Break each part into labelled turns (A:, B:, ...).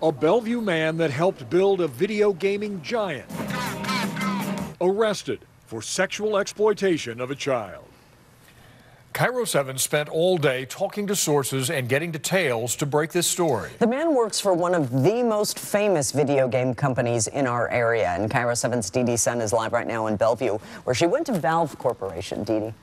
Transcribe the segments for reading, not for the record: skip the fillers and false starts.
A: A Bellevue man that helped build a video gaming giant. Arrested for sexual exploitation of a child. Cairo 7 spent all day talking to sources and getting details to break this story.
B: The man works for one of the most famous video game companies in our area. And Cairo 7's Dee Dee Sun is live right now in Bellevue, where she went to Valve Corporation. Dee Dee.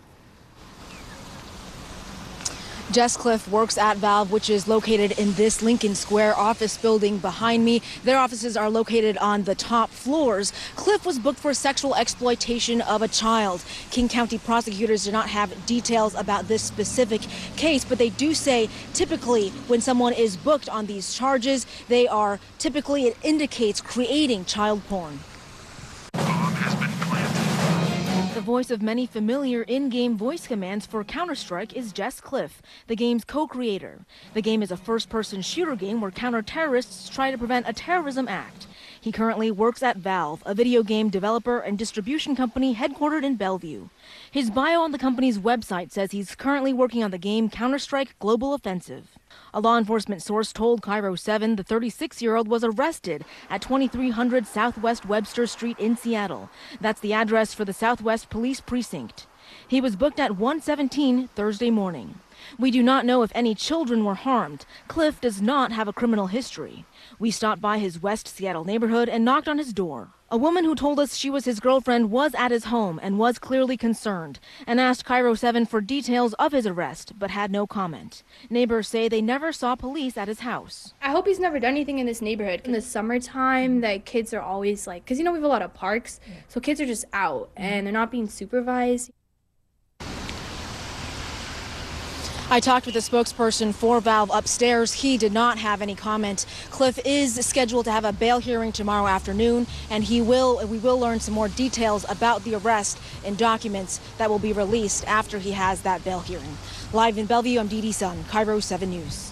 C: Jess Cliff works at Valve, which is located in this Lincoln Square office building behind me. Their offices are located on the top floors. Cliff was booked for sexual exploitation of a child. King County prosecutors do not have details about this specific case, but they do say typically when someone is booked on these charges, it indicates creating child porn. The voice of many familiar in-game voice commands for Counter-Strike is Jess Cliff, the game's co-creator. The game is a first-person shooter game where counter-terrorists try to prevent a terrorism act. He currently works at Valve, a video game developer and distribution company headquartered in Bellevue. His bio on the company's website says he's currently working on the game Counter-Strike Global Offensive. A law enforcement source told Cairo 7 the 36-year-old was arrested at 2300 Southwest Webster Street in Seattle. That's the address for the Southwest Police Precinct. He was booked at 1:17 Thursday morning. We do not know if any children were harmed. Cliff does not have a criminal history. We stopped by his West Seattle neighborhood and knocked on his door. A woman who told us she was his girlfriend was at his home and was clearly concerned and asked Cairo 7 for details of his arrest, but had no comment. Neighbors say they never saw police at his house.
D: I hope he's never done anything in this neighborhood. In the summertime, that kids are always like, because we have a lot of parks, so kids are just out and they're not being supervised.
C: I talked with a spokesperson for Valve upstairs. He did not have any comment. Cliff is scheduled to have a bail hearing tomorrow afternoon, and we will learn some more details about the arrest and documents that will be released after he has that bail hearing. Live in Bellevue, I'm Dee Dee Sun, Cairo 7 News.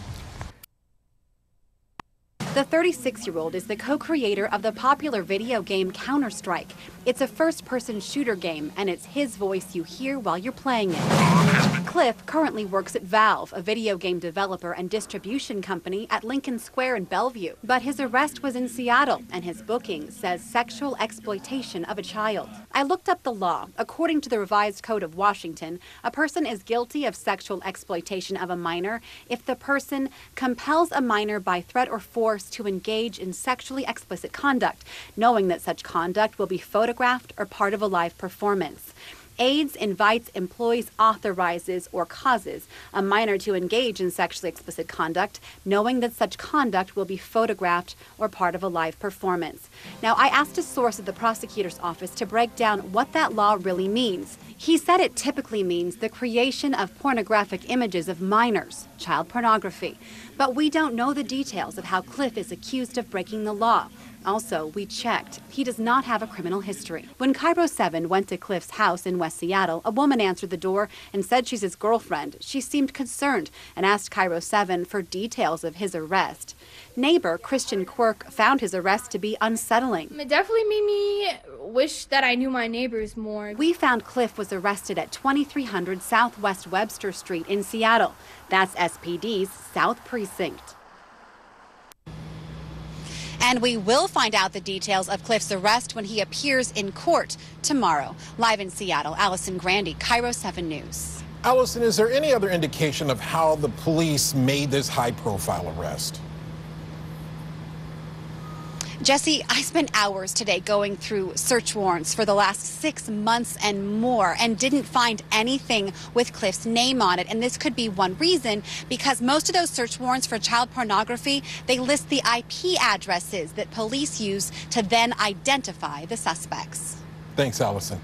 E: The 36-year-old is the co-creator of the popular video game Counter-Strike. It's a first-person shooter game, and it's his voice you hear while you're playing it. Cliff currently works at Valve, a video game developer and distribution company at Lincoln Square in Bellevue. But his arrest was in Seattle, and his booking says sexual exploitation of a child. I looked up the law. According to the Revised Code of Washington, a person is guilty of sexual exploitation of a minor if the person compels a minor by threat or force to engage in sexually explicit conduct, knowing that such conduct will be photographed or part of a live performance. Aids, invites, employs, authorizes, or causes a minor to engage in sexually explicit conduct, knowing that such conduct will be photographed or part of a live performance. Now, I asked a source at the prosecutor's office to break down what that law really means. He said it typically means the creation of pornographic images of minors, child pornography. But we don't know the details of how Cliff is accused of breaking the law. Also, we checked. He does not have a criminal history. When Cairo 7 went to Cliff's house in West Seattle, a woman answered the door and said she's his girlfriend. She seemed concerned and asked Cairo 7 for details of his arrest. Neighbor Christian Quirk found his arrest to be unsettling.
D: It definitely made me wish that I knew my neighbors more.
E: We found Cliff was arrested at 2300 Southwest Webster Street in Seattle. That's SPD's South Precinct. And we will find out the details of Cliff's arrest when he appears in court tomorrow. Live in Seattle, Allison Grandy, Cairo 7 News.
F: Allison, is there any other indication of how the police made this high-profile arrest?
E: Jesse, I spent hours today going through search warrants for the last 6 months and more and didn't find anything with Cliff's name on it. And this could be one reason, because most of those search warrants for child pornography, they list the IP addresses that police use to then identify the suspects.
F: Thanks, Allison.